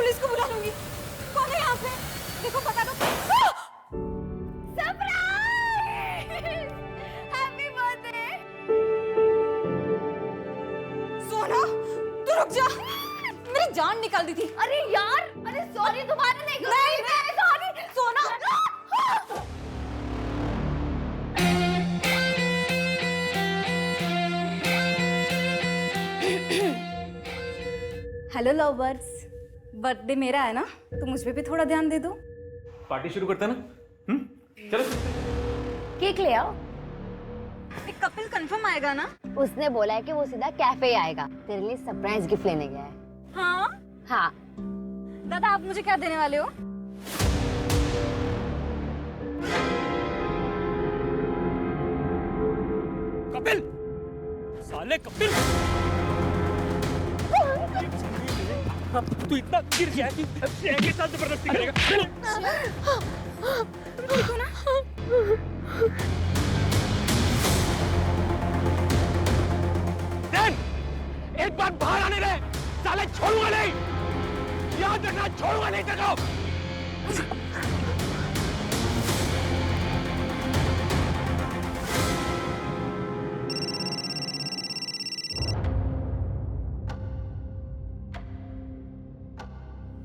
Police को बुला लूंगी। कौन है यहाँ पे? देखो पता तो। सरप्राइज! Happy birthday! सोना, तू रुक जा। मेरी जान निकाल दी थी। अरे यार, अरे सॉरी, दोबारा नहीं करूंगी। नहीं सॉरी। सोना। हेलो लवर्स, बर्थडे मेरा है ना, तो मुझ पे भी थोड़ा ध्यान दे दो। पार्टी शुरू करते हैं ना? चलो। केक ले आओ। एक कपिल कंफर्म आएगा ना? उसने बोला है कि वो सीधा कैफे आएगा, तेरे लिए सरप्राइज गिफ्ट लेने गया है। हाँ? हाँ। दादा आप मुझे क्या देने वाले हो? कपिल, साले कपिल, तू इतना गिर गया कि के साथ जबरदस्ती करेगा। ठीक हो ना? एक बार बाहर आने दे, साले छोड़ूंगा नहीं, याद रखना, छोड़ूंगा नहीं तेरे को।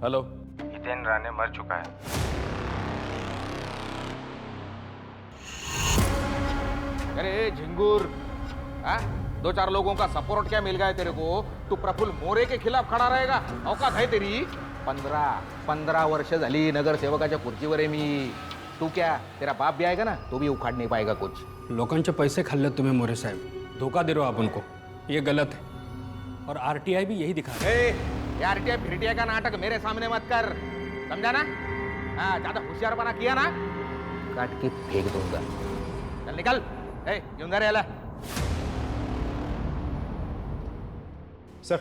हेलो, हितेन राणे मर चुका है। अरे झिंगुर, दो चार लोगों का सपोर्ट क्या मिल गया तेरे को? तू प्रफुल्ल मोरे के खिलाफ खड़ा रहेगा? औकात है तेरी? 15 वर्ष झाली नगरसेवकाच्या खुर्चीवर आहे मी। तू क्या, तेरा बाप भी आएगा ना, तो भी उखाड़ नहीं पाएगा कुछ। लोकांचे पैसे खाल्ले तुम्हें मोरे साहब, धोखा दे रहे हो आप उनको, ये गलत है। और आरटीआई भी यही दिखा रही है। आरटीआई फिरटिया का नाटक मेरे सामने मत कर, समझा ना? हाँ, ज्यादा होशियारपना किया ना, काट के फेंक दूंगा। चल निकल, घेऊन जा रे याला। सर,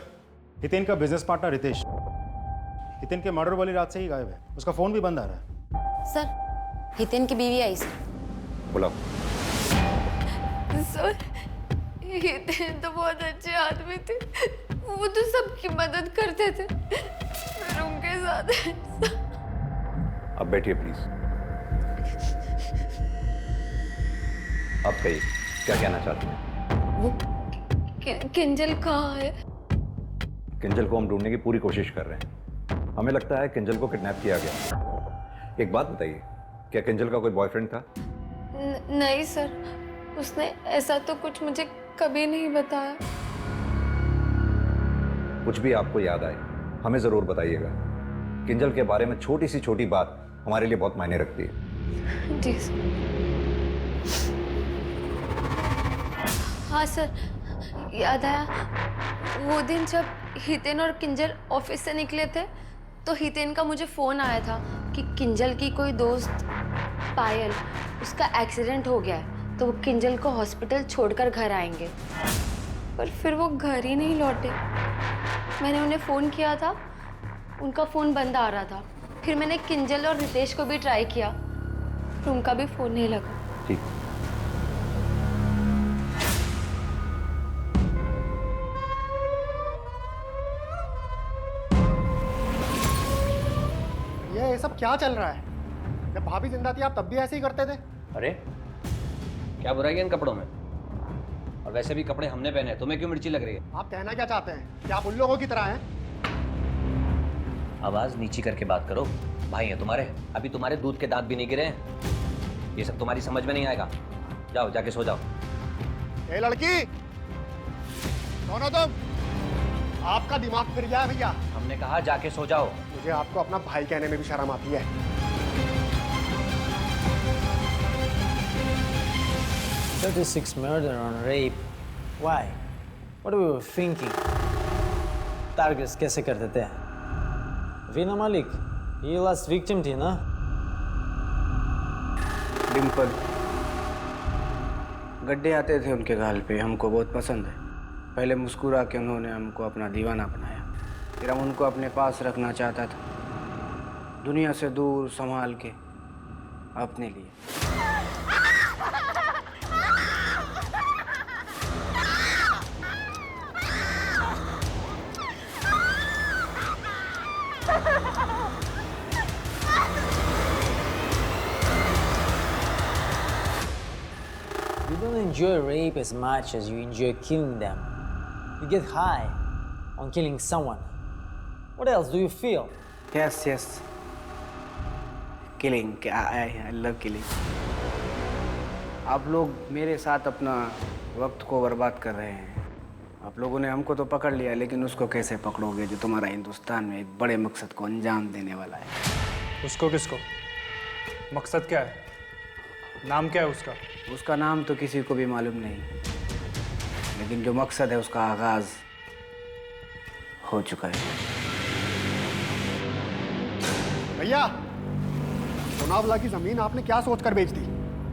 हितेन का बिजनेस पार्टनर रितेश हितेन के मर्डर वाली रात से ही गायब है। उसका फोन भी बंद आ रहा है। सर, हितेन की बीवी आई सर। बुलाओ। सर, हितेन तो बहुत अच्छे आदमी थे, वो तो सबकी मदद करते थे, फिर उनके साथ। अब बैठिए प्लीज। अब कहिए, क्या कहना चाहते हैं? वो किंजल कहाँ है? किंजल को हम ढूंढने की पूरी कोशिश कर रहे हैं। हमें लगता है किंजल को किडनैप किया गया। एक बात बताइए, क्या किंजल का कोई बॉयफ्रेंड था? नहीं सर, उसने ऐसा तो कुछ मुझे कभी नहीं बताया। कुछ भी आपको याद आए हमें जरूर बताइएगा। किंजल के बारे में छोटी सी छोटी बात हमारे लिए बहुत मायने रखती है। जी सर। हाँ सर, याद आया, वो दिन जब हितेन और किंजल ऑफिस से निकले थे, तो हितेन का मुझे फ़ोन आया था कि किंजल की कोई दोस्त पायल, उसका एक्सीडेंट हो गया है, तो वो किंजल को हॉस्पिटल छोड़कर घर आएंगे। पर फिर वो घर ही नहीं लौटे। मैंने उन्हें फ़ोन किया था, उनका फ़ोन बंद आ रहा था। फिर मैंने किंजल और रितेश को भी ट्राई किया, पर उनका भी फ़ोन नहीं लगा। ठीक। ये सब क्या चल रहा है? जब भाभी जिंदा थी आप तब भी ऐसे ही करते थे? अरे क्या बुराई है इन कपड़ों में? और वैसे भी कपड़े हमने पहने हैं, तुम्हें क्यों मिर्ची लग रही है? आप कहना क्या चाहते हैं? क्या आप उन लोगों की तरह हैं? आवाज नीची करके बात करो। भाई है तुम्हारे, अभी तुम्हारे दूध के दांत भी नहीं गिरे हैं। ये सब तुम्हारी समझ में नहीं आएगा। जाओ जाके सो जाओ। ए लड़की, कौन हो तुम? आपका दिमाग फिर गया है भैया। हमने कहा जाके सो जाओ। मुझे आपको अपना भाई कहने में भी शर्म आती है। 36 murder on rape. Why? What were we thinking? Targets कैसे करते थे? वीना मालिक, ये लास्ट विक्टिम थी ना? डिम्पल, गड्ढे आते थे उनके गाल पे, हमको बहुत पसंद है। पहले मुस्कुरा के उन्होंने हमको अपना दीवाना बनाया, फिर हम उनको अपने पास रखना चाहता था, दुनिया से दूर संभाल के अपने लिए। Ha ha ha! don't enjoy rape as much as you enjoy killing them. You get high on killing someone. What else do you feel? Yes, yes. Killing. I love killing. आप लोग मेरे साथ अपना वक्त को बर्बाद कर रहे हैं। आप लोगों ने हमको तो पकड़ लिया, लेकिन उसको कैसे पकड़ोगे जो तुम्हारा हिंदुस्तान में एक बड़े मकसद को अंजाम देने वाला है? उसको किसको? मकसद क्या है? नाम क्या है उसका? उसका नाम तो किसी को भी मालूम नहीं, लेकिन जो मकसद है उसका आगाज हो चुका है। भैया, सोनावला की जमीन आपने क्या सोचकर बेच दी?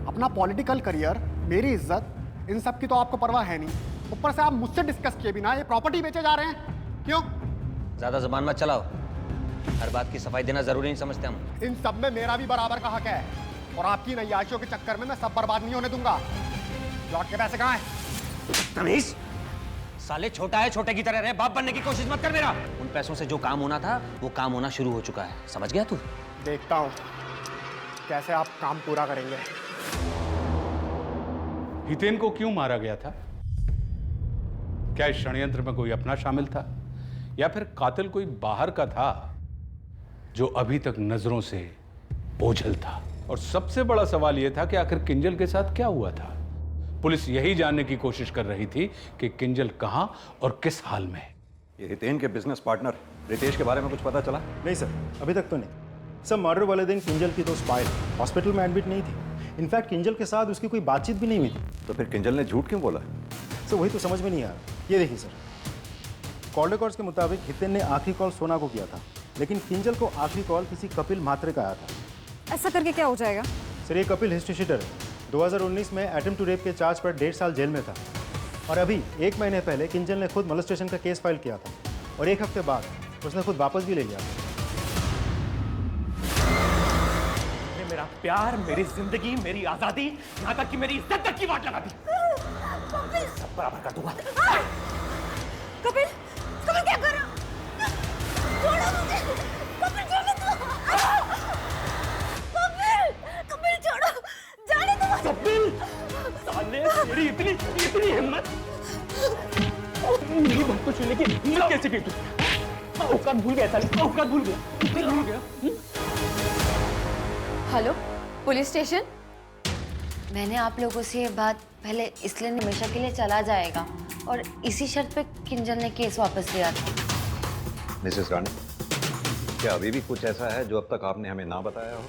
अपना पॉलिटिकल करियर, मेरी इज्जत, इन सब की तो आपको परवाह है नहीं। ऊपर से आप मुझसे डिस्कस किए बिना ये प्रॉपर्टी बेचे जा रहे हैं, क्यों? ज्यादा जुबान मत चलाओ। हर बात की सफाई देना जरूरी नहीं समझते हम। इन सब में मेरा भी बराबर का हक है, और आपकी नैयाशियों के चक्कर में मैं सब बर्बाद नहीं होने दूंगा। लौट के पैसे कहाँ हैं? तमीज! साले छोटा है, छोटे की तरह रहे, बाप बनने की कोशिश मत कर मेरा। उन पैसों से जो काम होना था वो काम होना शुरू हो चुका है, समझ गया तू? देखता हूँ कैसे आप काम पूरा करेंगे। हितेन को क्यों मारा गया था? क्या इस षड्यंत्र में कोई अपना शामिल था, या फिर कातिल कोई बाहर का था जो अभी तक नजरों से ओझल था? और सबसे बड़ा सवाल यह था कि आखिर किंजल के साथ क्या हुआ था? पुलिस यही जानने की कोशिश कर रही थी कि किंजल कहां और किस हाल में है। ये हितेन के बिजनेस पार्टनर रितेश के बारे में कुछ पता चला? नहीं सर, अभी तक तो नहीं। सर, मर्डर वाले दिन किंजल की तो स्पाई हॉस्पिटल में एडमिट नहीं थी। इनफैक्ट किंजल के साथ उसकी कोई बातचीत भी नहीं हुई थी। तो फिर किंजल ने झूठ क्यों बोला? सर, वही तो समझ में नहीं आ रहा। ये देखिए सर, कॉल रिकॉर्ड्स के मुताबिक हितेन ने आखिरी कॉल सोना को किया था, लेकिन किंजल को आखिरी कॉल किसी कपिल म्हात्रे का आया था। ऐसा करके क्या हो जाएगा? सर, ये कपिल हिस्ट्री शीटर है। 2019 में अटेम्प्ट टू रेप के चार्ज पर 1.5 साल जेल में था, और अभी 1 महीने पहले किंजल ने खुद मोलेस्टेशन का केस फाइल किया था, और 1 हफ्ते बाद उसने खुद वापस भी ले लिया। मेरा प्यार, मेरी जिंदगी, मेरी आजादी, यहाँ तक कि मेरी इज्जत तक की वाट लगा दी। सब बराबर कर दूंगा। कपिल, कपिल क्या कर रहा? छोड़ो मुझे, कपिल छोड़ो तो। कपिल, कपिल छोड़ो, जाने दो। कपिल, साले तेरी इतनी हिम्मत! मेरी बात को छूने की हिम्मत कैसे की तू? औकात भूल गया साले, औकात भूल गया। Hello, police station. मैंने आप लोगों से ये बात पहले इसलिए हमेशा के लिए चला जाएगा, और इसी शर्त पे किंजल ने केस वापस लिया था। मिसेस रानी, क्या अभी भी कुछ ऐसा है जो अब तक आपने हमें ना बताया हो?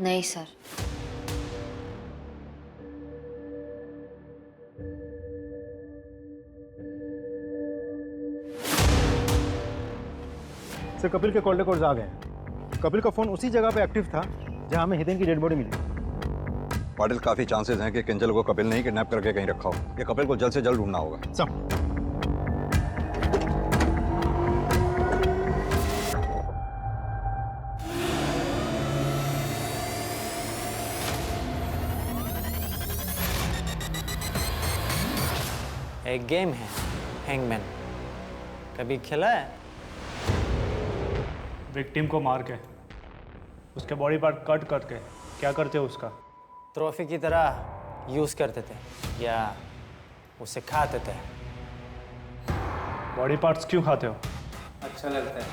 नहीं सर। सर, कपिल के कॉल रिकॉर्ड्स आ गए हैं। कपिल का फोन उसी जगह पे एक्टिव था जहां हमें हितेन की डेड बॉडी मिली। पाटिल, काफी चांसेस हैं कि किंजल को कपिल ने ही किडनैप करके कहीं रखा हो। ये कपिल को जल्द से जल्द ढूंढना होगा। सब एक गेम है हैंगमैन, कभी खेला है? विक्टिम को मार के उसके बॉडी पार्ट कट करके क्या करते हो उसका? ट्रॉफी की तरह यूज करते थे या उसे खाते थे? बॉडी पार्ट्स क्यों खाते हो? अच्छा लगता है।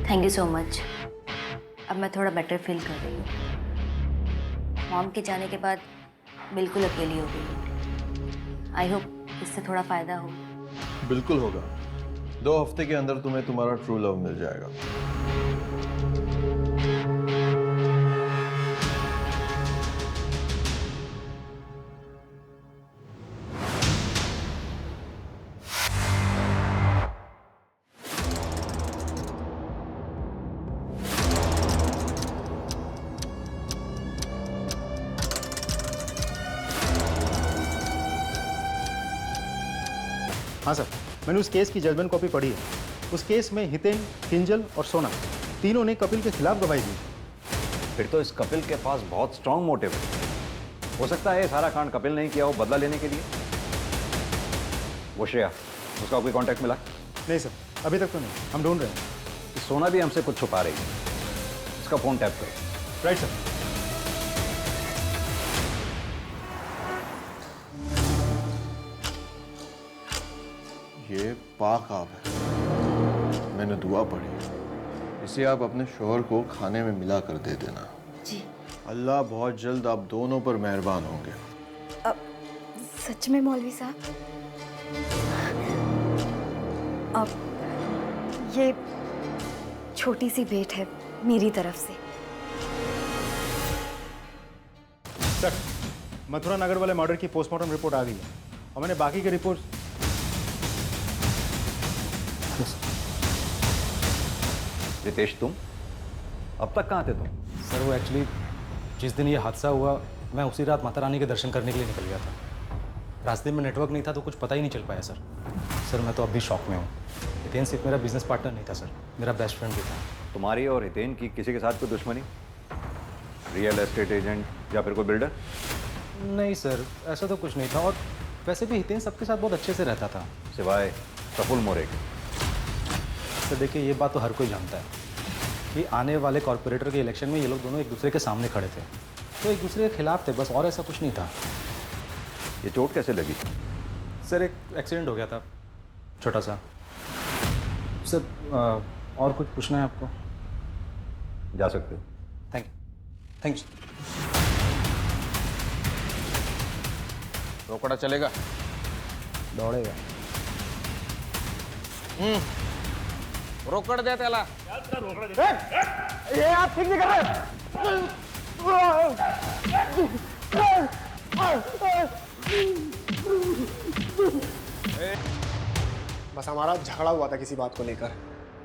Thank you so much. अब मैं थोड़ा बेटर फील कर रही हूँ। मॉम के जाने के बाद बिल्कुल अकेली हो गई। आई होप इससे थोड़ा फ़ायदा हो। बिल्कुल होगा। 2 हफ्ते के अंदर तुम्हें तुम्हारा ट्रू लव मिल जाएगा। हाँ सर, मैंने उस केस की जजमेंट कॉपी पढ़ी है। उस केस में हितेन, किंजल और सोना तीनों ने कपिल के खिलाफ गवाही दी। फिर तो इस कपिल के पास बहुत स्ट्रांग मोटिव है। हो सकता है ये सारा कांड कपिल नहीं किया हो बदला लेने के लिए। वो श्रेया, उसका कोई कांटेक्ट मिला? नहीं सर, अभी तक तो नहीं, हम ढूंढ रहे हैं। सोना भी हमसे कुछ छुपा रही है, इसका फोन टैप करो। Right sir. ये पाक आब है, मैंने दुआ पढ़ी, इसे आप अपने शोहर को खाने में मिला कर दे देना। जी। अल्लाह बहुत जल्द आप दोनों पर मेहरबान होंगे। सच में मौलवी साहब? अब ये छोटी सी भेंट है मेरी तरफ से। सर, मथुरा नगर वाले मर्डर की पोस्टमार्टम रिपोर्ट आ गई है और मैंने बाकी की रिपोर्ट। रितेश, तुम अब तक कहाँ थे तुम? सर वो एक्चुअली जिस दिन ये हादसा हुआ मैं उसी रात माता रानी के दर्शन करने के लिए निकल गया था। रास्ते में नेटवर्क नहीं था तो कुछ पता ही नहीं चल पाया सर। सर मैं तो अब भी शॉक में हूँ। हितेन सिर्फ मेरा बिजनेस पार्टनर नहीं था सर, मेरा बेस्ट फ्रेंड भी था। तुम्हारी और हितेन की किसी के साथ कोई दुश्मनी? रियल एस्टेट एजेंट या फिर कोई बिल्डर? नहीं सर, ऐसा तो कुछ नहीं था। और वैसे भी हितेन सबके साथ बहुत अच्छे से रहता था, सिवाय प्रफुल्ल मोरे के। सर देखिए, ये बात तो हर कोई जानता है कि आने वाले कॉर्पोरेटर के इलेक्शन में ये लोग दोनों एक दूसरे के सामने खड़े थे, तो एक दूसरे के खिलाफ थे बस, और ऐसा कुछ नहीं था। ये चोट कैसे लगी? सर एक एक्सीडेंट हो गया था छोटा सा। सर और कुछ पूछना है आपको? जा सकते हो। Thank you. रोकड़ा चलेगा? दौड़ेगा। रोकड़ दे त्याला। ये आप ठीक नहीं कर रहे। बस हमारा झगड़ा हुआ था किसी बात को लेकर।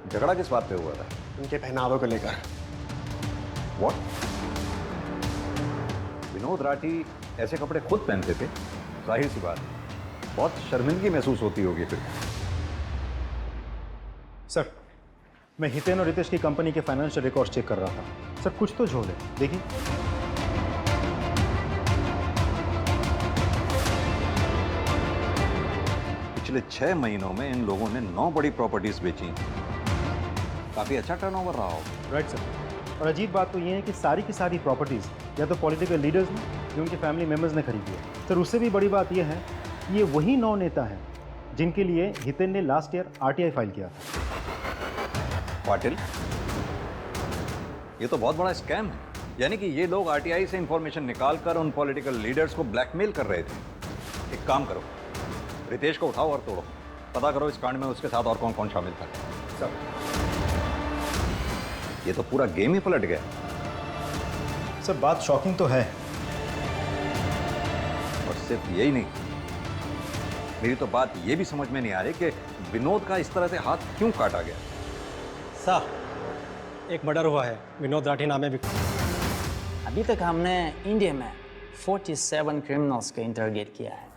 झगड़ा किस बात पे हुआ था? उनके पहनावे को लेकर। What? विनोद राठी ऐसे कपड़े खुद पहनते थे? जाहिर सी बात है, बहुत शर्मिंदगी महसूस होती होगी फिर। सर, मैं हितेन और रितेश की कंपनी के फाइनेंशियल रिकॉर्ड्स चेक कर रहा था। सर कुछ तो झोल है, देखिए। पिछले 6 महीनों में इन लोगों ने 9 बड़ी प्रॉपर्टीज बेची। काफी अच्छा टर्नओवर रहा हो। Right sir. और अजीब बात तो ये है कि सारी की सारी प्रॉपर्टीज या तो पॉलिटिकल लीडर्स ने या उनके फैमिली मेंबर्स ने खरीदी है। सर उससे भी बड़ी बात यह है कि ये वही 9 नेता हैं जिनके लिए हितेन ने लास्ट ईयर आरटीआई फाइल किया था। पाटिल, ये तो बहुत बड़ा स्कैम है। यानी कि ये लोग आरटीआई से इंफॉर्मेशन निकालकर उन पॉलिटिकल लीडर्स को ब्लैकमेल कर रहे थे। एक काम करो, रितेश को उठाओ और तोड़ो, पता करो इस कांड में उसके साथ और कौन कौन शामिल था। सर, ये तो पूरा गेम ही पलट गया। सर बात शॉकिंग तो है। और सिर्फ यही नहीं, मेरी तो बात ये भी समझ में नहीं आ रही कि विनोद का इस तरह से हाथ क्यों काटा गया। साहब, एक मर्डर हुआ है, विनोद राठी नाम है। अभी तक हमने इंडिया में 47 क्रिमिनल्स को इंटरोगेट किया है।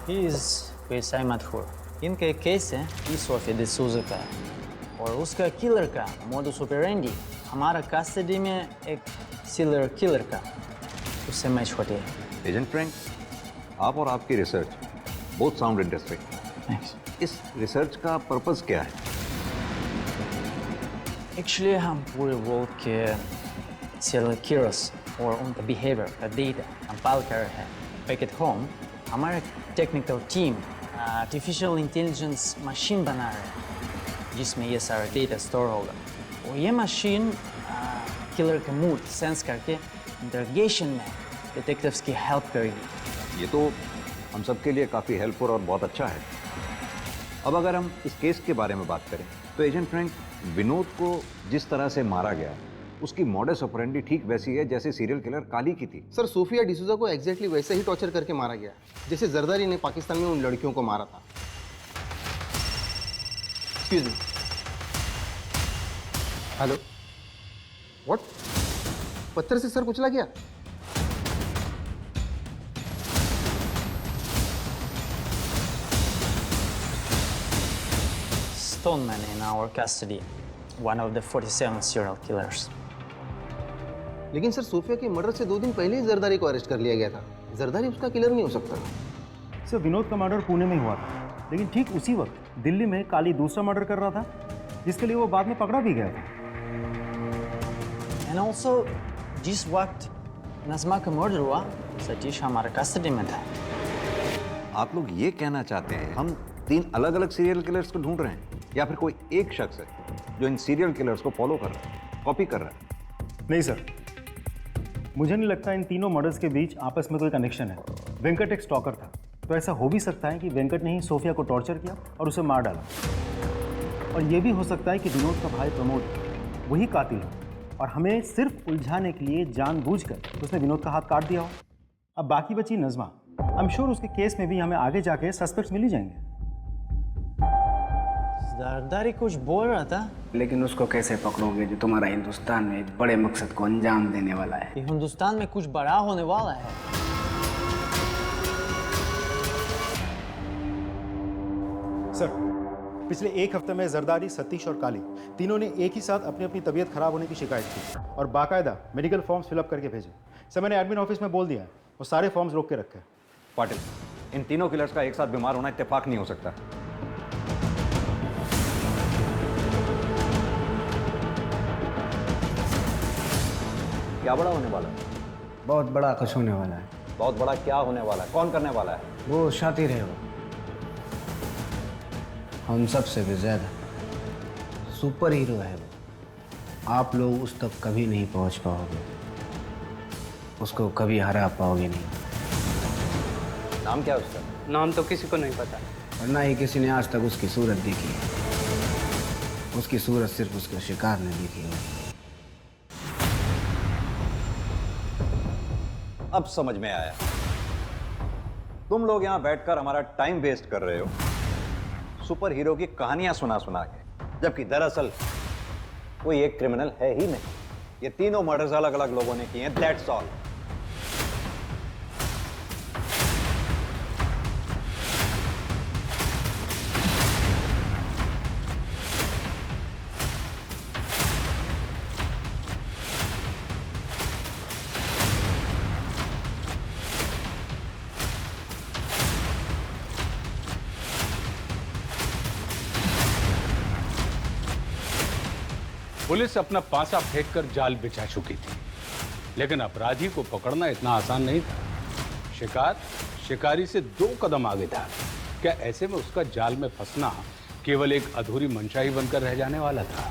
ही इज पेशाई मशहूर। इनका एक केस है सोफिया डिसूजा का, और उसका किलर का मोडुस ऑपरेंडी हमारा कस्टडी में एक सीरियल किलर का उससे मैच होती है। एजेंट फ्रैंक, आप और आपकी रिसर्च बोथ साउंड इंटरेस्टिंग। इस रिसर्च का पर्पस क्या है? एक्चुअली हम पूरे वर्ल्ड के सीरियल किलर्स और उनका बिहेवियर का डेटा कंपाइल कर रहे हैं। बैक एट होम हमारा technical team artificial intelligence machine बना रहे हैं जिसमें ये सारा डेटा स्टोर होगा, और ये मशीन किलर का मूड सेंस करके इंटरोगेशन में डिटेक्टिव्स की हेल्प करेगी। ये तो हम सबके लिए काफ़ी हेल्पफुल और बहुत अच्छा है। अब अगर हम इस केस के बारे में बात करें तो एजेंट फ्रैंक, विनोद को जिस तरह से मारा गया उसकी मॉडस ऑपरेंडी ठीक वैसी है जैसे सीरियल किलर काली की थी। सर, सोफिया डिसूजा को एग्जैक्टली वैसे ही टॉर्चर करके मारा गया जैसे जरदारी ने पाकिस्तान में उन लड़कियों को मारा था। Excuse me. Hello, what? पत्थर से सर कुचला गया? Stoneman in our custody, one of the 47 serial killers. लेकिन सर सोफिया के मर्डर से 2 दिन पहले ही जरदारी को अरेस्ट कर लिया गया था। जरदारी उसका किलर नहीं हो सकता। सर विनोद का मर्डर पुणे में हुआ था, लेकिन ठीक उसी वक्त दिल्ली में काली दूसरा मर्डर कर रहा था, जिसके लिए वो बाद में पकड़ा भी गया था। एंड ऑल्सो जिस वक्त नज़मा का मर्डर हुआ सतीश हमारे कस्टडी में था। आप लोग ये कहना चाहते हैं हम 3 अलग अलग सीरियल किलर्स को ढूंढ रहे हैं, या फिर कोई एक शख्स है जो इन सीरियल किलर्स को फॉलो कर रहा है, कॉपी कर रहा है? नहीं सर, मुझे नहीं लगता इन तीनों मर्डर्स के बीच आपस में कोई कनेक्शन है। वेंकट एक स्टॉकर था, तो ऐसा हो भी सकता है कि वेंकट ने ही सोफिया को टॉर्चर किया और उसे मार डाला। और ये भी हो सकता है कि विनोद का भाई प्रमोद वही कातिल हो और हमें सिर्फ उलझाने के लिए जानबूझकर उसने विनोद का हाथ काट दिया हो। अब बाकी बची नज़मा, आई एम श्योर उसके केस में भी हमें आगे जाके सस्पेक्ट्स मिल ही जाएंगे। जरदारी कुछ बोल रहा था, लेकिन उसको कैसे पकड़ोगे जो तुम्हारा हिंदुस्तान में एक बड़े मकसद को अंजाम देने वाला है? कि हिंदुस्तान में कुछ बड़ा होने वाला है। सर पिछले 1 हफ्ते में जरदारी, सतीश और काली तीनों ने एक ही साथ अपनी अपनी तबीयत खराब होने की शिकायत की और बाकायदा मेडिकल फॉर्म्स फिलअप करके भेजे। सर मैंने एडमिन ऑफिस में बोल दिया है, वो सारे फॉर्म्स रोक के रखे। पाटिल, इन तीनों किलर्स का एक साथ बीमार होना इत्तेफाक नहीं हो सकता। क्या बड़ा होने वाला है? बहुत बड़ा कुछ होने वाला है। बहुत बड़ा क्या होने वाला है? कौन करने वाला है? वो शातिर है, वो हम सब से भी ज्यादा सुपर हीरो है। वो आप लोग उस तक कभी नहीं पहुंच पाओगे, उसको कभी हरा पाओगे नहीं। नाम क्या है उसका? नाम तो किसी को नहीं पता, और ना ही किसी ने आज तक उसकी सूरत देखी है। उसकी सूरत सिर्फ उसके शिकार ने देखी है। अब समझ में आया। तुम लोग यहां बैठकर हमारा टाइम वेस्ट कर रहे हो सुपर हीरो की कहानियां सुना सुना के, जबकि दरअसल कोई एक क्रिमिनल है ही नहीं। ये तीनों मर्डर्स अलग अलग लोगों ने किए हैं, दैट्स ऑल। पुलिस अपना पासा फेंककर जाल बिछा चुकी थी, लेकिन अपराधी को पकड़ना इतना आसान नहीं था। शिकार शिकारी से 2 कदम आगे था। क्या ऐसे में उसका जाल में फंसना केवल एक अधूरी मंशा ही बनकर रह जाने वाला था?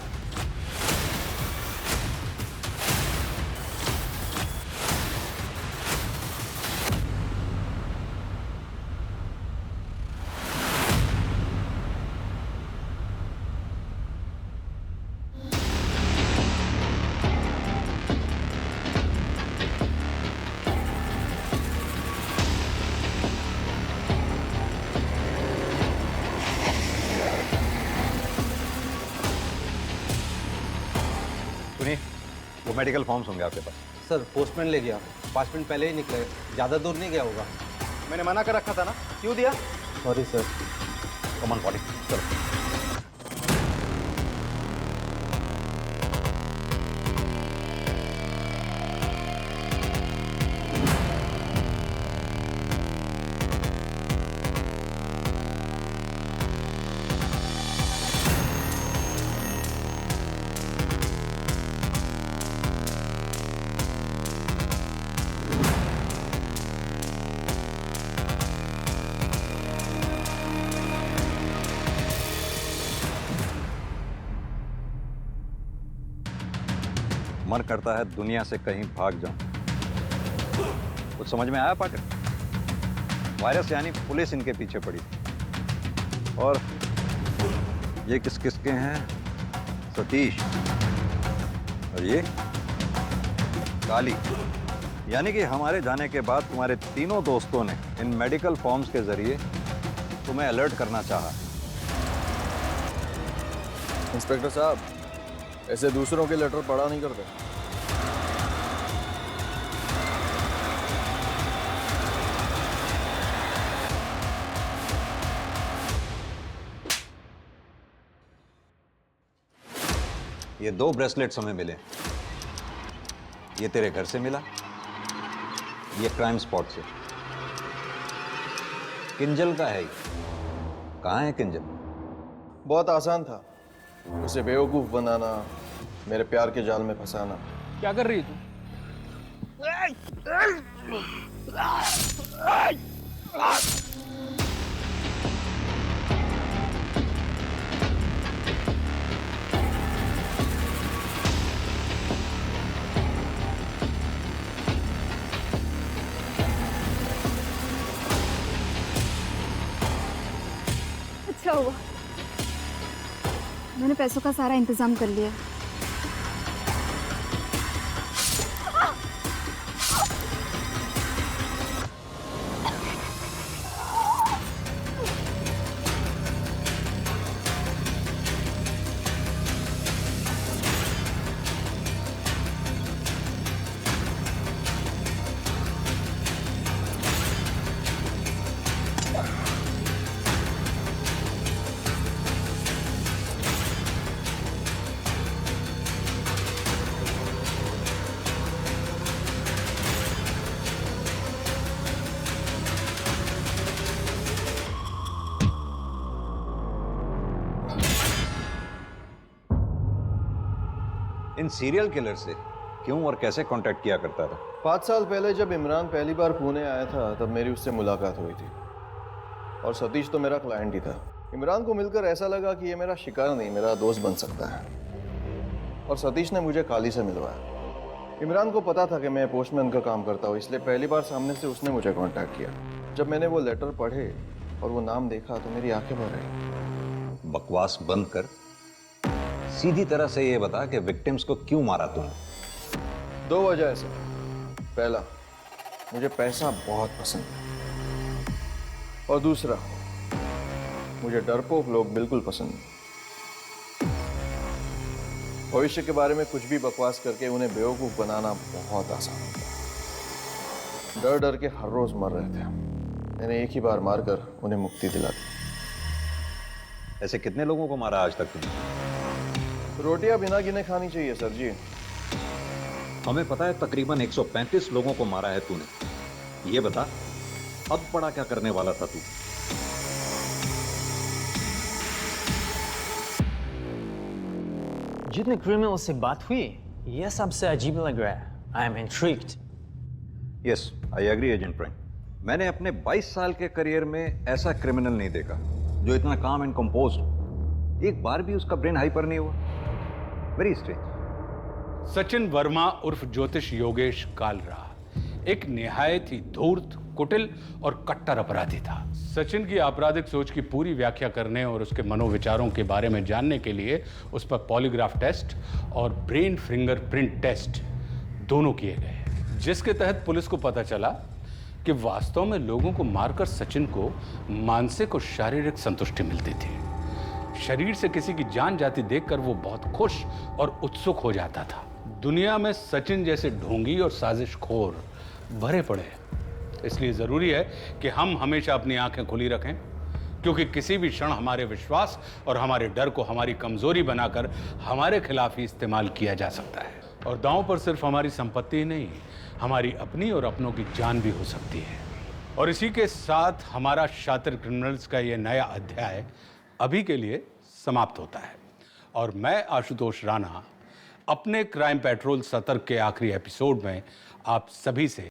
वो मेडिकल फॉर्म्स होंगे आपके पास। सर पोस्टमैन ले गया, 5 मिनट पहले ही निकले, ज़्यादा दूर नहीं गया होगा। मैंने मना कर रखा था ना, क्यों दिया? Sorry sir. Come on body, चलो। मन करता है दुनिया से कहीं भाग जाऊं। कुछ समझ में आया पाटिल? वायरस यानी पुलिस इनके पीछे पड़ी थी। और ये किस किसके हैं? सतीश और ये काली। यानी कि हमारे जाने के बाद तुम्हारे तीनों दोस्तों ने इन मेडिकल फॉर्म्स के जरिए तुम्हें अलर्ट करना चाहा। इंस्पेक्टर साहब, ऐसे दूसरों के लेटर पढ़ा नहीं करते। ये 2 ब्रेसलेट्स हमें मिले। ये तेरे घर से मिला, ये क्राइम स्पॉट से। किंजल का है ये। कहाँ है किंजल? बहुत आसान था उसे बेवकूफ बनाना, मेरे प्यार के जाल में फंसाना। क्या कर रही है तू? अच्छा हुआ, मैंने पैसों का सारा इंतजाम कर लिया। इन सीरियल किलर से क्यों और कैसे कांटेक्ट किया करता था? 5 साल पहले जब इमरान पहली बार पुणे आया था तब मेरी उससे मुलाकात हुई थी, और सतीश तो मेरा क्लाइंट ही था। इमरान को मिलकर ऐसा लगा कि ये मेरा शिकार नहीं, मेरा दोस्त बन सकता है, और सतीश ने मुझे काली से मिलवाया। इमरान को पता था कि मैं पोस्टमैन का काम करता हूँ, इसलिए पहली बार सामने से उसने मुझे कॉन्टैक्ट किया। जब मैंने वो लेटर पढ़े और वो नाम देखा तो मेरी आंखें भर गई। बकवास बंद कर, सीधी तरह से ये बता कि विक्टिम्स को क्यों मारा तूने? 2 वजह से। पहला, मुझे पैसा बहुत पसंद है, और दूसरा, मुझे डरपोक लोग बिल्कुल पसंद नहीं। भविष्य के बारे में कुछ भी बकवास करके उन्हें बेवकूफ बनाना बहुत आसान होता है। डर डर के हर रोज मर रहे थे, मैंने एक ही बार मारकर उन्हें मुक्ति दिला दी। ऐसे कितने लोगों को मारा आज तक तुमने? रोटियां बिना गिने खानी चाहिए सर जी। हमें पता है तकरीबन 135 लोगों को मारा है तूने। ये बता, अब बड़ा क्या करने वाला था तू? जितने क्रिमिनल से बात हुई, यह सबसे अजीब लग रहा है। I am intrigued. Yes, I agree agent Frank. मैंने अपने 22 साल के करियर में ऐसा क्रिमिनल नहीं देखा जो इतना काम एंड कंपोज्ड। एक बार भी उसका ब्रेन हाइपर नहीं हुआ। Very strange. सचिन वर्मा उर्फ ज्योतिष योगेश कालरा एक निहायत ही धूर्त, कुटिल और कट्टर अपराधी था। सचिन की आपराधिक सोच की पूरी व्याख्या करने और उसके मनोविचारों के बारे में जानने के लिए उस पर पॉलीग्राफ टेस्ट और ब्रेन फिंगरप्रिंट टेस्ट दोनों किए गए, जिसके तहत पुलिस को पता चला कि वास्तव में लोगों को मारकर सचिन को मानसिक और शारीरिक संतुष्टि मिलती थी। शरीर से किसी की जान जाती देखकर वो बहुत खुश और उत्सुक हो जाता था। दुनिया में सचिन जैसे ढोंगी और साजिशखोर भरे पड़े हैं। इसलिए जरूरी है कि हम हमेशा अपनी आंखें खुली रखें, क्योंकि किसी भी क्षण हमारे विश्वास और हमारे डर को हमारी कमजोरी बनाकर हमारे खिलाफ ही इस्तेमाल किया जा सकता है। और दांव पर सिर्फ हमारी संपत्ति ही नहीं, हमारी अपनी और अपनों की जान भी हो सकती है। और इसी के साथ हमारा शातिर क्रिमिनल्स का यह नया अध्याय अभी के लिए समाप्त होता है। और मैं आशुतोष राणा अपने क्राइम पेट्रोल सतर्क के आखिरी एपिसोड में आप सभी से